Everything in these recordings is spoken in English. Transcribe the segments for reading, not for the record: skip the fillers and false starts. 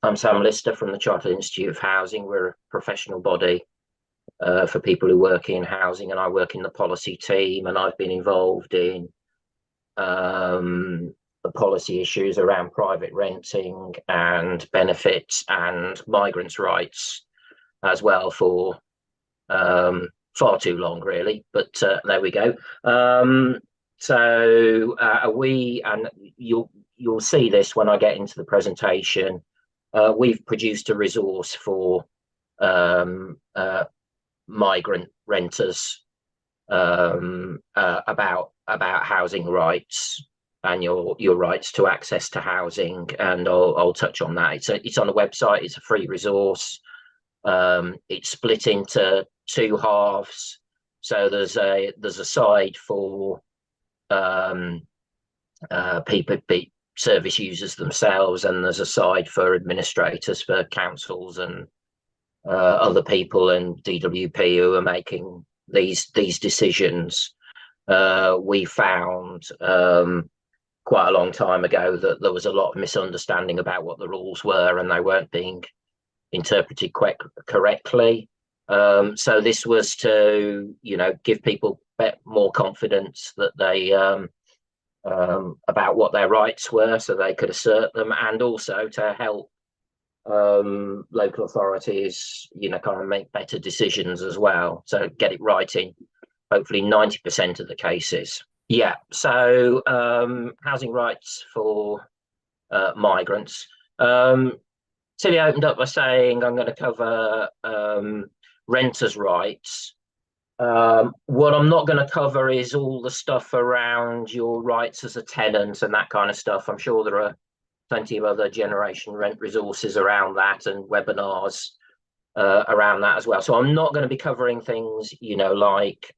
I'm Sam Lister from the Chartered Institute of Housing. We're a professional body for people who work in housing, and I work in the policy team, and I've been involved in the policy issues around private renting and benefits and migrants' rights as well for far too long, really. But there we go. We, and you'll see this when I get into the presentation, we've produced a resource for migrant renters about housing rights and your rights to access to housing, and I'll touch on that. It's on the website. It's a free resource. It's split into two halves. So there's a side for people, service users themselves, and there's a side for administrators, for councils and other people and DWP who are making these decisions. We found quite a long time ago that there was a lot of misunderstanding about what the rules were, and they weren't being interpreted correctly. So this was to, give people more confidence that they about what their rights were, so they could assert them, and also to help local authorities, kind of make better decisions as well. So get it right in hopefully 90% of the cases. Yeah. So housing rights for migrants. Tilly opened up by saying I'm going to cover renters' rights. What I'm not going to cover is all the stuff around your rights as a tenant and that kind of stuff. I'm sure there are plenty of other generation rent resources around that and webinars around that as well. So I'm not going to be covering things, like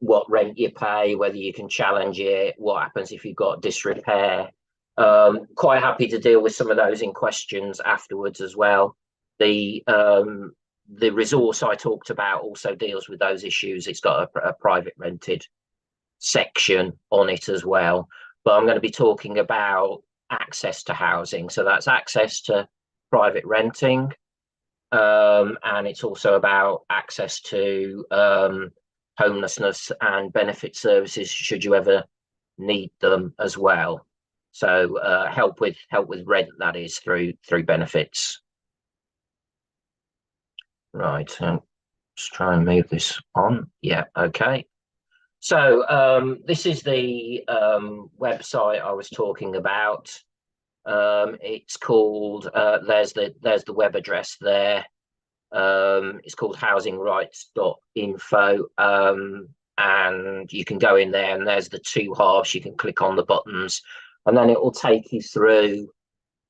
what rent you pay, whether you can challenge it, what happens if you've got disrepair. Quite happy to deal with some of those in questions afterwards as well. The resource I talked about also deals with those issues. It's got a private rented section on it as well. But I'm going to be talking about access to housing. So that's access to private renting. And it's also about access to homelessness and benefit services should you ever need them as well. So help with rent, that is, through benefits. Right, let's try and move this on. Yeah, okay. So this is the website I was talking about. It's called, there's the web address there. It's called housingrights.info, and you can go in there, and there's the two halves. You can click on the buttons, and then it will take you through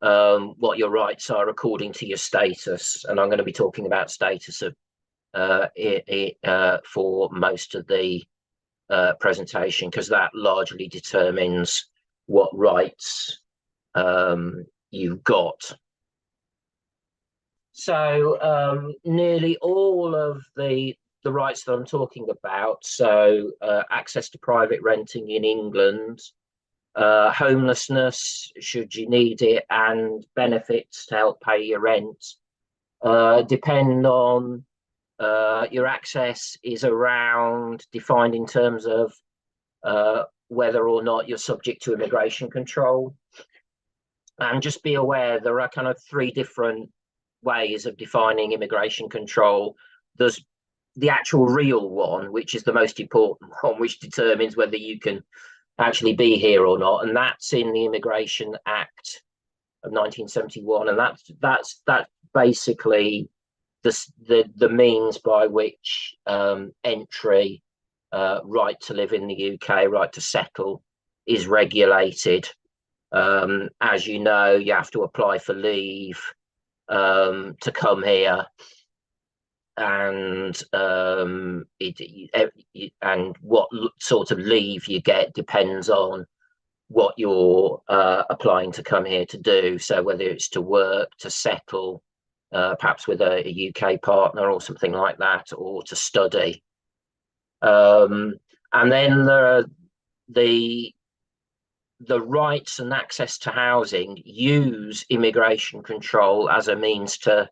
what your rights are according to your status. And I'm going to be talking about status of for most of the presentation, because that largely determines what rights you've got. So nearly all of the rights that I'm talking about, so access to private renting in England, homelessness should you need it, and benefits to help pay your rent, depend on your access is around defined in terms of whether or not you're subject to immigration control. And just be aware there are kind of three different ways of defining immigration control. There's the actual real one, which is the most important one, which determines whether you can actually be here or not, and that's in the Immigration Act of 1971, and that's basically the means by which entry, right to live in the UK, right to settle, is regulated. As you know, you have to apply for leave to come here, and and what sort of leave you get depends on what you're applying to come here to do. So whether it's to work, to settle, perhaps with a UK partner or something like that, or to study. And then there are the the rights and access to housing use immigration control as a means to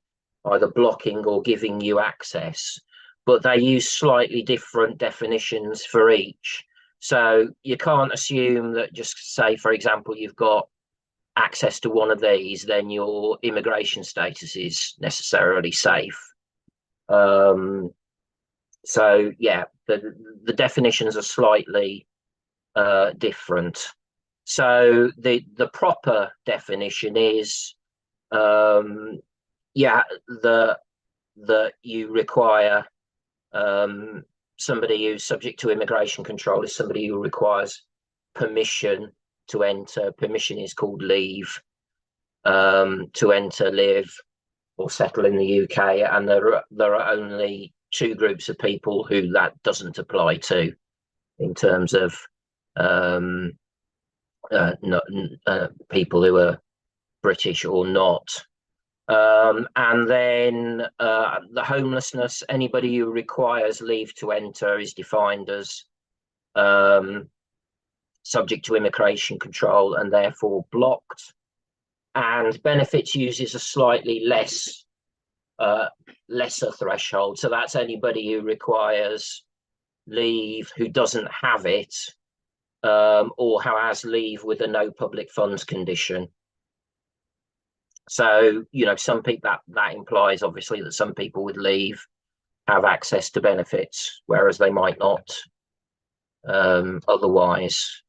either blocking or giving you access, but they use slightly different definitions for each. So you can't assume that just say, for example, you've got access to one of these, then your immigration status is necessarily safe. So yeah, the definitions are slightly different. So the proper definition is, yeah, that you require somebody who's subject to immigration control is somebody who requires permission to enter. Permission is called leave to enter, live, or settle in the UK, and there are only two groups of people who that doesn't apply to, in terms of people who are British or not. And then the homelessness, anybody who requires leave to enter is defined as subject to immigration control and therefore blocked. And benefits uses a slightly lesser threshold. So that's anybody who requires leave who doesn't have it, or who has leave with a no public funds condition. So, you know, some people, that implies obviously that some people with leave have access to benefits, whereas they might not otherwise.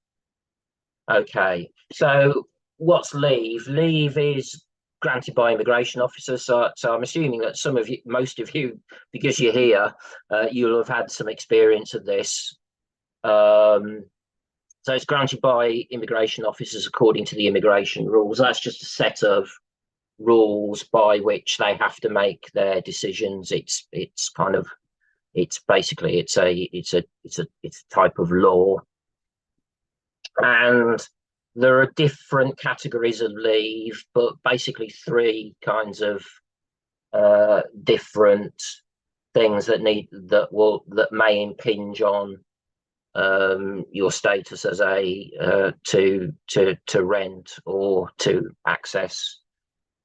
Okay, so what's leave? Leave is granted by immigration officers. So I'm assuming that some of you, most of you, because you're here, you'll have had some experience of this. So it's granted by immigration officers according to the immigration rules. That's just a set of rules by which they have to make their decisions. It's basically a type of law. And there are different categories of leave, but basically three kinds of different things that may impinge on your status as to rent or to access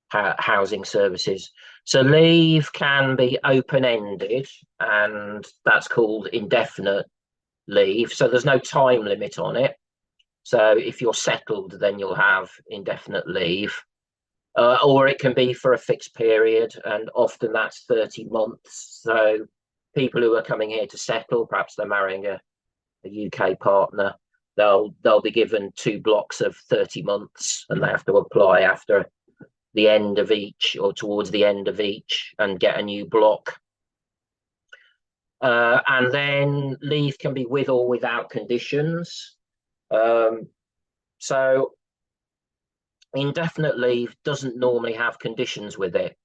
housing services. So leave can be open-ended, and that's called indefinite leave. So there's no time limit on it. So if you're settled, then you'll have indefinite leave. Or it can be for a fixed period, and often that's 30 months. So people who are coming here to settle, perhaps they're marrying a UK partner, they'll be given 2 blocks of 30 months, and they have to apply after the end of each or towards the end of each and get a new block. And then leave can be with or without conditions. So indefinite leave doesn't normally have conditions with it,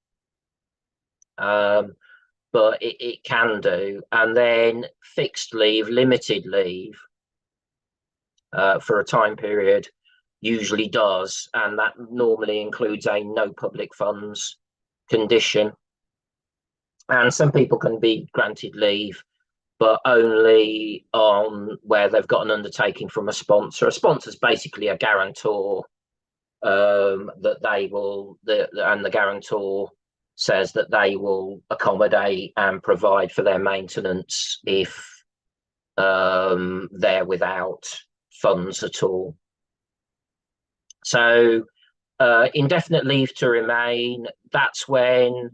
but it can do. And then fixed leave, limited leave for a time period usually does, and that normally includes a no public funds condition. And some people can be granted leave, but only on where they've got an undertaking from a sponsor. A sponsor is basically a guarantor that they will, and the guarantor says that they will accommodate and provide for their maintenance if they're without funds at all. So indefinite leave to remain, that's when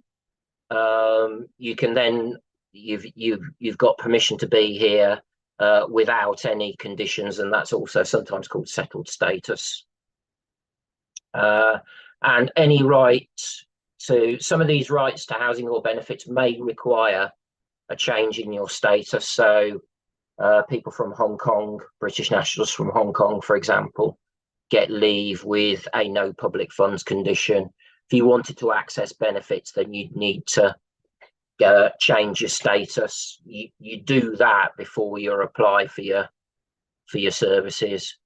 you can then you've got permission to be here without any conditions, and that's also sometimes called settled status. And any right to, some of these rights to housing or benefits may require a change in your status. So people from Hong Kong, British nationals from Hong Kong, for example, get leave with a no public funds condition. If you wanted to access benefits, then you'd need to change your status. You do that before you apply for your services,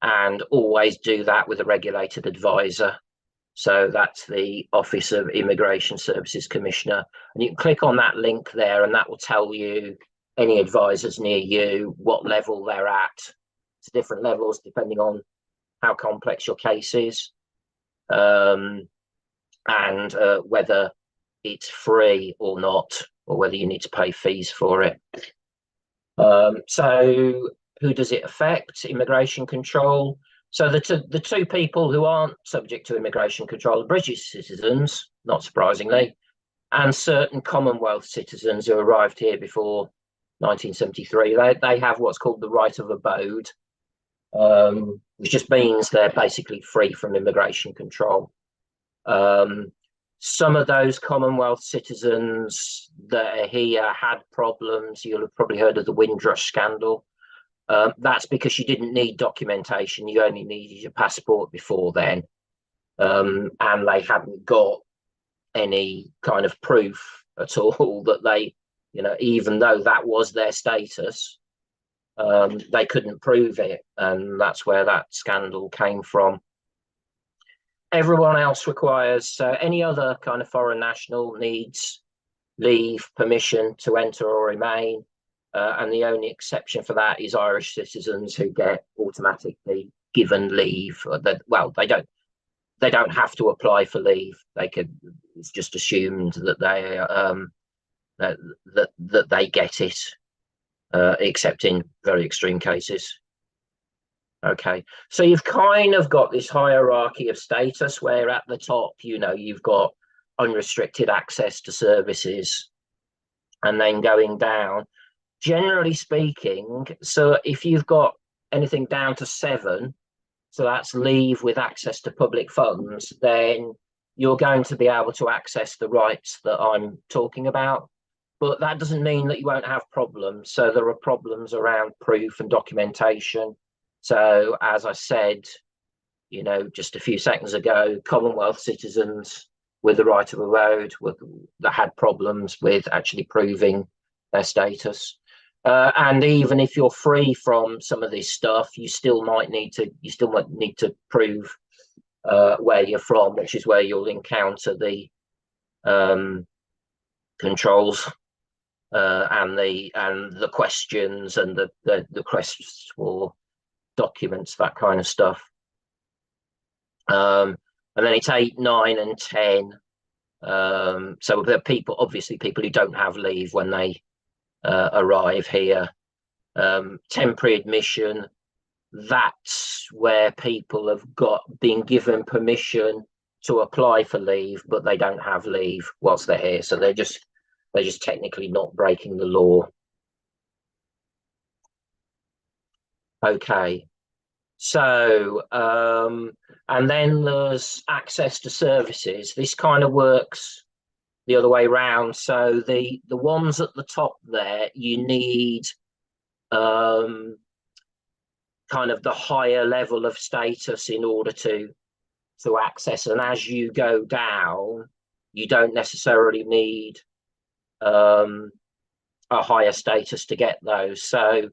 and always do that with a regulated advisor. So that's the Office of Immigration Services Commissioner, and you can click on that link there, and that will tell you any advisors near you, what level they're at. It's different levels depending on how complex your case is, and whether it's free or not, or whether you need to pay fees for it. So who does it affect? Immigration control. So the two people who aren't subject to immigration control are British citizens, not surprisingly, and certain Commonwealth citizens who arrived here before 1973. They have what's called the right of abode, which just means they're basically free from immigration control. Some of those Commonwealth citizens that are here had problems. You'll have probably heard of the Windrush scandal. That's because you didn't need documentation. You only needed your passport before then. And they hadn't got any kind of proof at all that they, even though that was their status, they couldn't prove it. And that's where that scandal came from. Everyone else requires, any other kind of foreign national needs leave, permission to enter or remain. And the only exception for that is Irish citizens who get automatically given leave. They don't have to apply for leave. It's just assumed that they get it, except in very extreme cases. Okay, so you've kind of got this hierarchy of status where at the top, you've got unrestricted access to services, and then going down, generally speaking, so if you've got anything down to 7, so that's leave with access to public funds, then you're going to be able to access the rights that I'm talking about. But that doesn't mean that you won't have problems. So there are problems around proof and documentation. So as I said, just a few seconds ago, Commonwealth citizens with the right of abode that had problems with actually proving their status. And even if you're free from some of this stuff, you still might need to prove where you're from, which is where you'll encounter the controls and the questions and the requests for documents, that kind of stuff. And then it's 8, 9, and 10. So there are people who don't have leave when they arrive here. Temporary admission, that's where people have been given permission to apply for leave, but they don't have leave whilst they're here. So they're just technically not breaking the law. Okay, so and then there's access to services. This kind of works the other way around. So the ones at the top there, you need kind of the higher level of status in order to access. And as you go down, you don't necessarily need a higher status to get those. So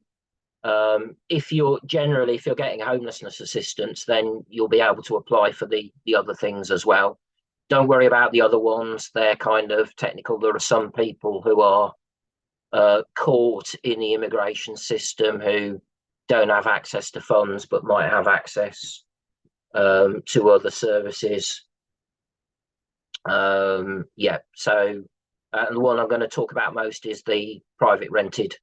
if you're getting homelessness assistance, then you'll be able to apply for the other things as well. Don't worry about the other ones. They're kind of technical. There are some people who are caught in the immigration system who don't have access to funds, but might have access to other services. So the one I'm going to talk about most is the private rented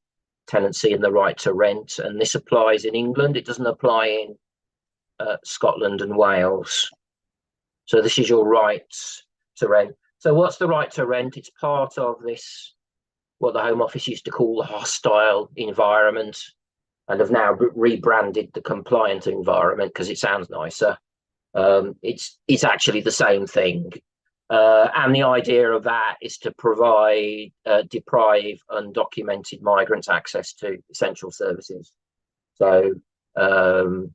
tenancy and the right to rent. And this applies in England. It doesn't apply in Scotland and Wales. So this is your rights to rent. So what's the right to rent? It's part of this, what the Home Office used to call the hostile environment, and have now rebranded the compliant environment because it sounds nicer. It's actually the same thing. And the idea of that is to deprive undocumented migrants access to essential services. So to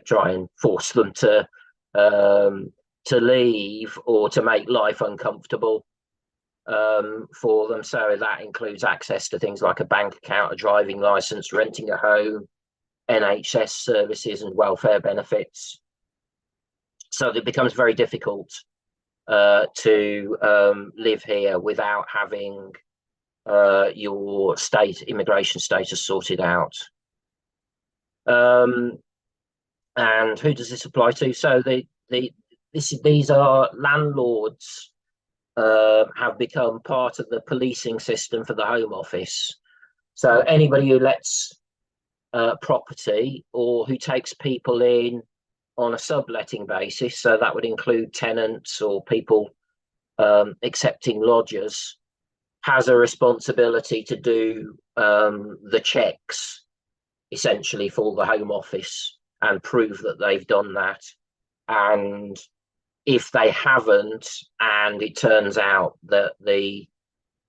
try and force them to leave or to make life uncomfortable for them. So that includes access to things like a bank account, a driving license, renting a home, NHS services and welfare benefits. So it becomes very difficult to live here without having your immigration status sorted out. And who does this apply to? So these are landlords have become part of the policing system for the Home Office. So anybody who lets property or who takes people in on a subletting basis, so that would include tenants or people accepting lodgers, has a responsibility to do the checks essentially for the Home Office and prove that they've done that. And if they haven't, and it turns out that the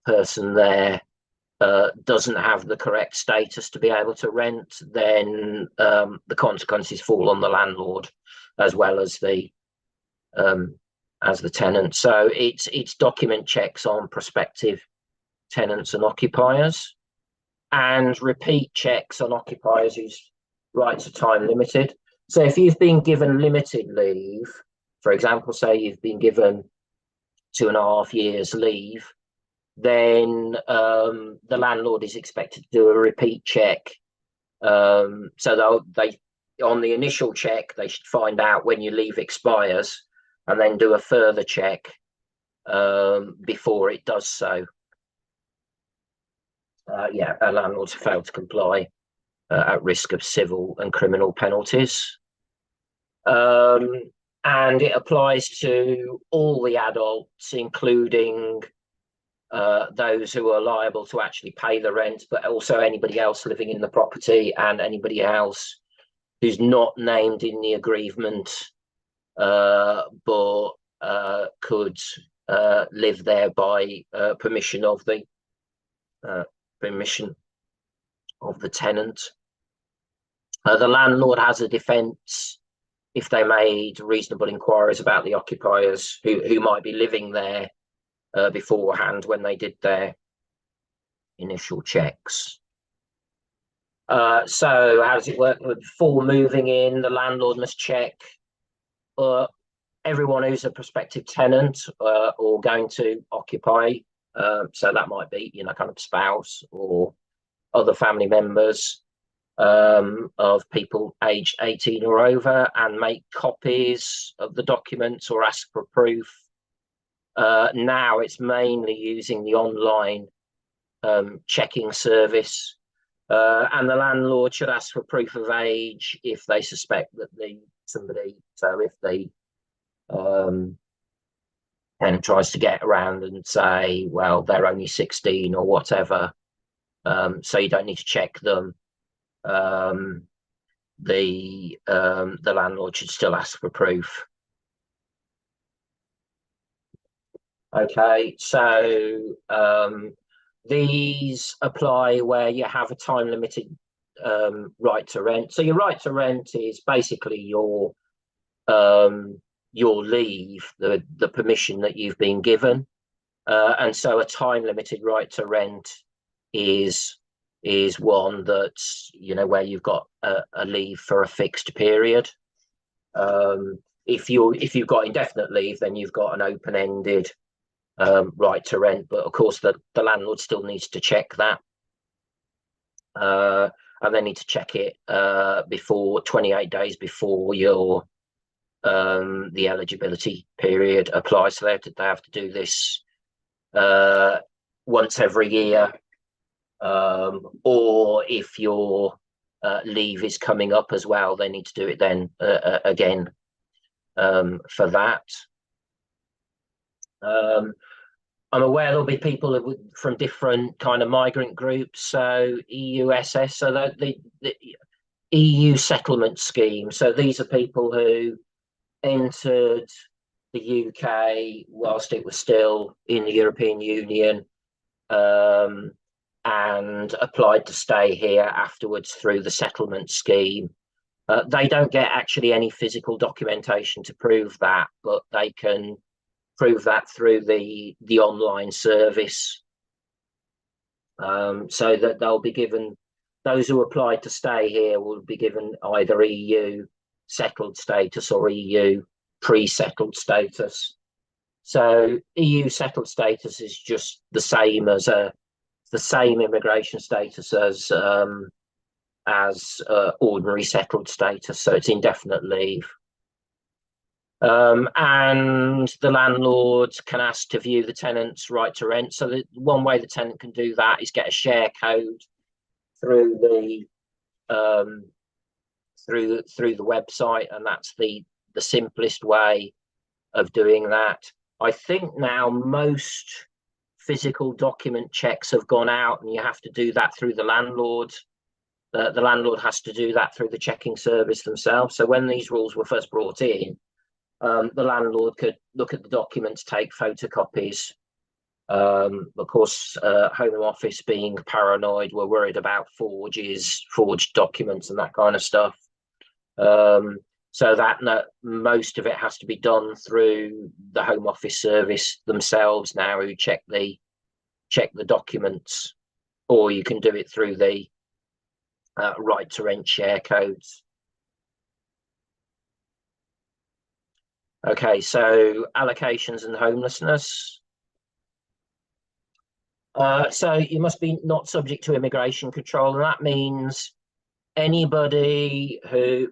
person there doesn't have the correct status to be able to rent, then the consequences fall on the landlord as well as the tenant. So it's document checks on prospective tenants and occupiers, and repeat checks on occupiers whose rights are time limited. So if you've been given limited leave, for example, say you've been given 2.5 years leave, then the landlord is expected to do a repeat check. So they on the initial check, they should find out when your leave expires and then do a further check before it does so. Landlords have failed to comply at risk of civil and criminal penalties. And it applies to all the adults, including those who are liable to actually pay the rent, but also anybody else living in the property and anybody else who's not named in the aggrievement but could live there by permission of the tenant. The landlord has a defence if they made reasonable inquiries about the occupiers who might be living there beforehand when they did their initial checks. So how does it work? Before moving in, the landlord must check everyone who's a prospective tenant or going to occupy. So that might be, kind of spouse or other family members of people aged 18 or over, and make copies of the documents or ask for proof. Now it's mainly using the online checking service, and the landlord should ask for proof of age if they suspect that if the tenant tries to get around and say, well, they're only 16 or whatever, so you don't need to check them. The landlord should still ask for proof. Okay, so these apply where you have a time limited right to rent. So your right to rent is basically your leave, the permission that you've been given, and so a time limited right to rent is one that's where you've got a leave for a fixed period. If you've got indefinite leave, then you've got an open-ended right to rent, but of course the landlord still needs to check that, and they need to check it before 28 days before your the eligibility period applies. So they have to do this once every year, or if your leave is coming up as well, they need to do it then again for that. I'm aware there'll be people from different kind of migrant groups. So EUSS, so the EU settlement scheme. So these are people who entered the UK whilst it was still in the European Union, and applied to stay here afterwards through the settlement scheme. They don't get actually any physical documentation to prove that, but they can prove that through the online service, so that they'll be given, those who applied to stay here will be given either EU settled status or EU pre-settled status. So EU settled status is just the same as the same immigration status as as ordinary settled status, so it's indefinite leave. And the landlord can ask to view the tenant's right to rent. So one way the tenant can do that is get a share code through the through the website, and that's the simplest way of doing that. I think now most physical document checks have gone out, and you have to do that through the landlord. The landlord has to do that through the checking service themselves. So when these rules were first brought in, the landlord could look at the documents, take photocopies. Of course, Home Office, being paranoid, were worried about forged documents and that kind of stuff. So that most of it has to be done through the Home Office service themselves now, who check the documents, or you can do it through the right to rent share codes. Okay, so allocations and homelessness. So you must be not subject to immigration control, and that means anybody who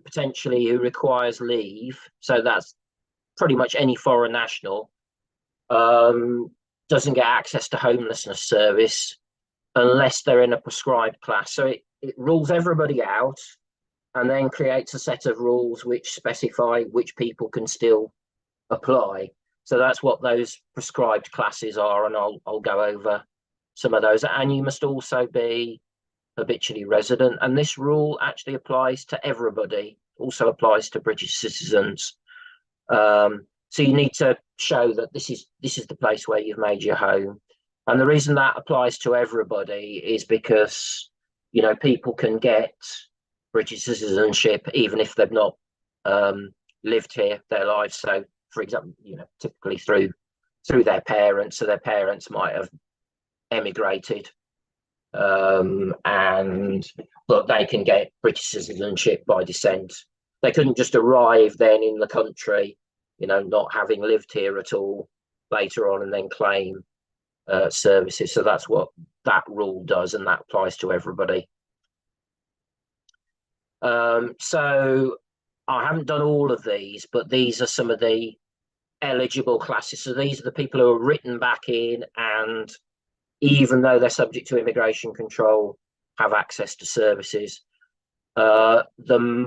requires leave, so that's pretty much any foreign national, doesn't get access to homelessness service unless they're in a prescribed class. So it rules everybody out, and then creates a set of rules which specify which people can still apply. So that's what those prescribed classes are, and I'll go over some of those. And you must also be habitually resident, and this rule actually applies to everybody, also applies to British citizens. So you need to show that this is the place where you've made your home. And the reason that applies to everybody is because, you know, people can get British citizenship even if they've not lived here their lives. So, for example, you know, typically through their parents. So their parents might have emigrated, but they can get British citizenship by descent. They couldn't just arrive then in the country, you know, not having lived here at all later on, and then claim services. So that's what that rule does, and that applies to everybody. So I haven't done all of these, but these are some of the eligible classes. So these are the people who are written back in, and even though they're subject to immigration control, have access to services. The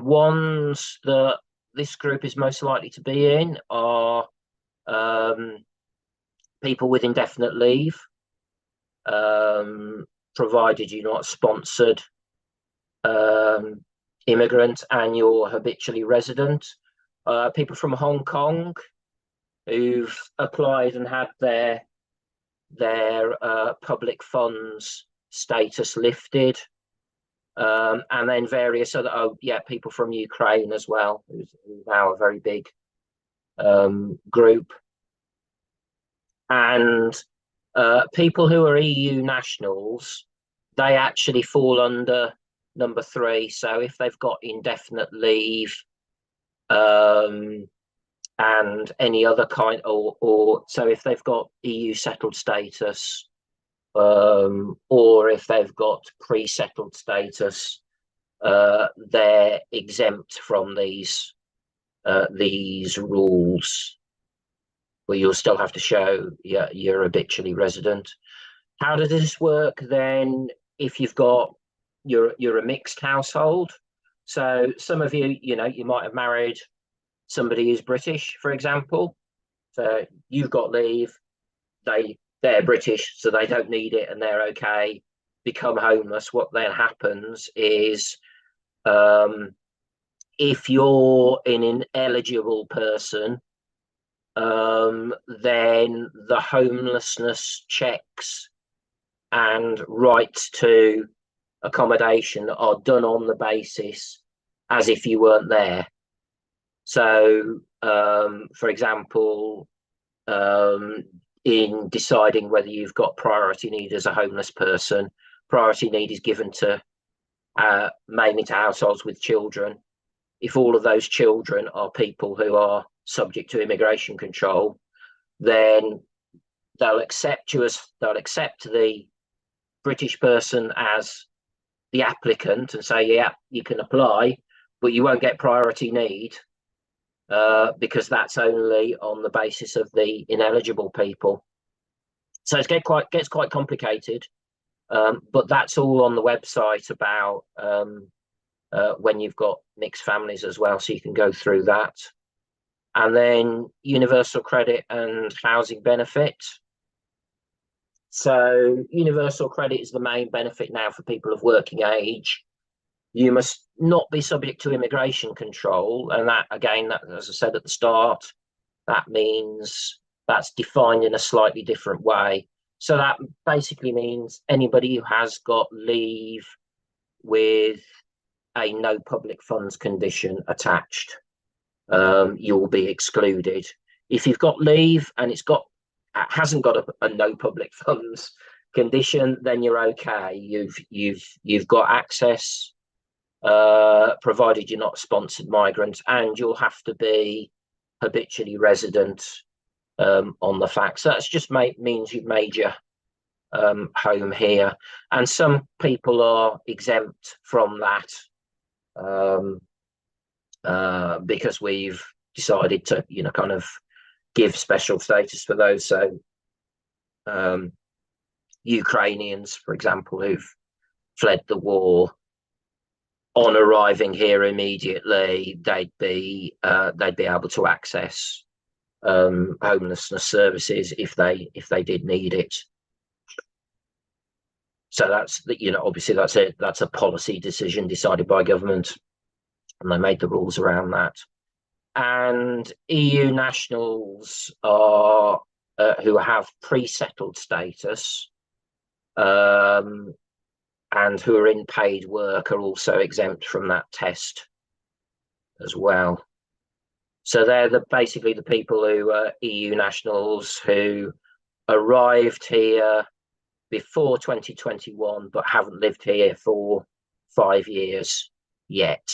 ones that this group is most likely to be in are people with indefinite leave, provided you're not sponsored immigrant and you're habitually resident. People from Hong Kong who've applied and had their public funds status lifted, and then various other people from Ukraine as well, who's now a very big group, and people who are EU nationals, they actually fall under number 3. So if they've got indefinite leave, and any other kind, or so if they've got EU settled status, or if they've got pre-settled status, they're exempt from these rules, where you'll still have to show you're habitually resident. How does this work then if you've got you're a mixed household? So some of you, you know, you might have married somebody who's British, for example. So you've got leave, they're British, so they don't need it and they're okay, become homeless. What then happens is, if you're an ineligible person, then the homelessness checks and rights to accommodation are done on the basis as if you weren't there. So, for example, in deciding whether you've got priority need as a homeless person, priority need is given to mainly to households with children. If all of those children are people who are subject to immigration control, then they'll accept the British person as the applicant and say, yeah, you can apply, but you won't get priority need because that's only on the basis of the ineligible people. So it gets quite complicated, but that's all on the website about when you've got mixed families as well, so you can go through that. And then universal credit and housing benefit. So universal credit is the main benefit now for people of working age. You must not be subject to immigration control. And that, again, that, as I said at the start, that means that's defined in a slightly different way. So that basically means anybody who has got leave with a no public funds condition attached, you'll be excluded. If you've got leave and hasn't got a no public funds condition, then you're okay. You've got access, provided you're not a sponsored migrant, and you'll have to be habitually resident on the fact. So that's just means you've made your home here, and some people are exempt from that because we've decided to, kind of give special status for those. So Ukrainians, for example, who've fled the war, on arriving here immediately, they'd be able to access homelessness services if they did need it. So that's obviously that's a policy decision decided by government, and they made the rules around that. And EU nationals are who have pre-settled status and who are in paid work are also exempt from that test as well. So they're basically the people who are EU nationals who arrived here before 2021 but haven't lived here for 5 years yet.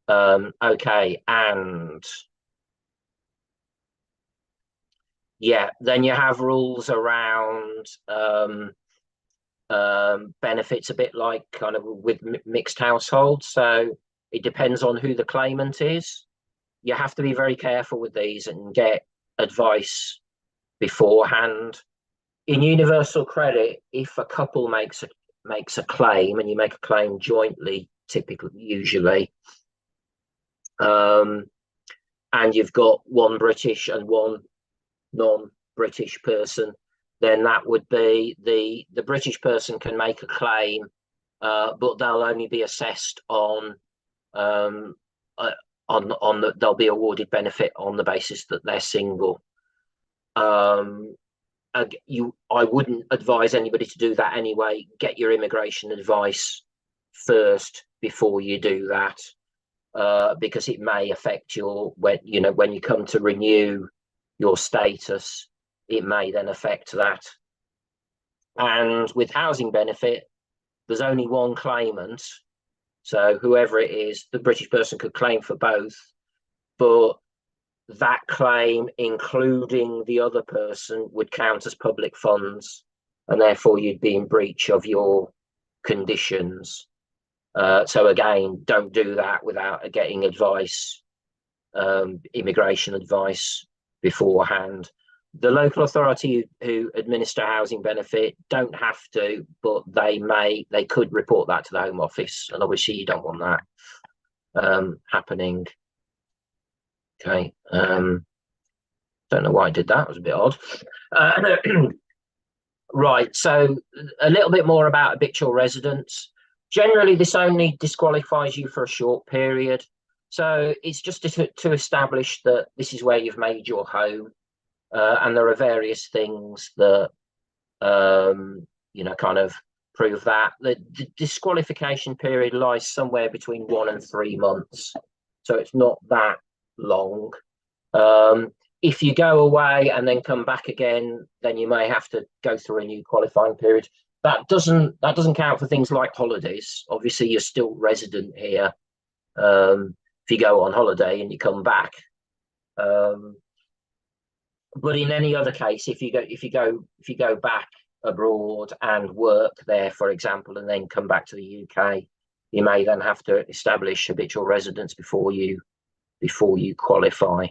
Okay, and yeah, then you have rules around benefits, a bit like kind of with mixed households. So it depends on who the claimant is. You have to be very careful with these and get advice beforehand. In universal credit, if a couple makes a claim, and you make a claim jointly, usually, and you've got one British and one non-British person, then that would be the British person can make a claim, but they'll only be assessed on they'll be awarded benefit on the basis that they're single. I wouldn't advise anybody to do that anyway. Get your immigration advice first before you do that, because it may affect when you come to renew your status, it may then affect that. And with housing benefit, there's only one claimant. So whoever it is, the British person could claim for both, but that claim, including the other person, would count as public funds, and therefore you'd be in breach of your conditions. So again, don't do that without getting advice, immigration advice beforehand. The local authority who administer housing benefit don't have to, but they could report that to the Home Office, and obviously you don't want that happening. Okay, don't know why I did that. It was a bit odd. Right, so a little bit more about habitual residence. Generally, this only disqualifies you for a short period. So it's just to establish that this is where you've made your home. And there are various things that, kind of prove that. The disqualification period lies somewhere between 1 and 3 months. So it's not that long. If you go away and then come back again, then you may have to go through a new qualifying period. That doesn't count for things like holidays. Obviously, you're still resident here. If you go on holiday and you come back. But in any other case, if you go back abroad and work there, for example, and then come back to the UK, you may then have to establish habitual residence before you qualify.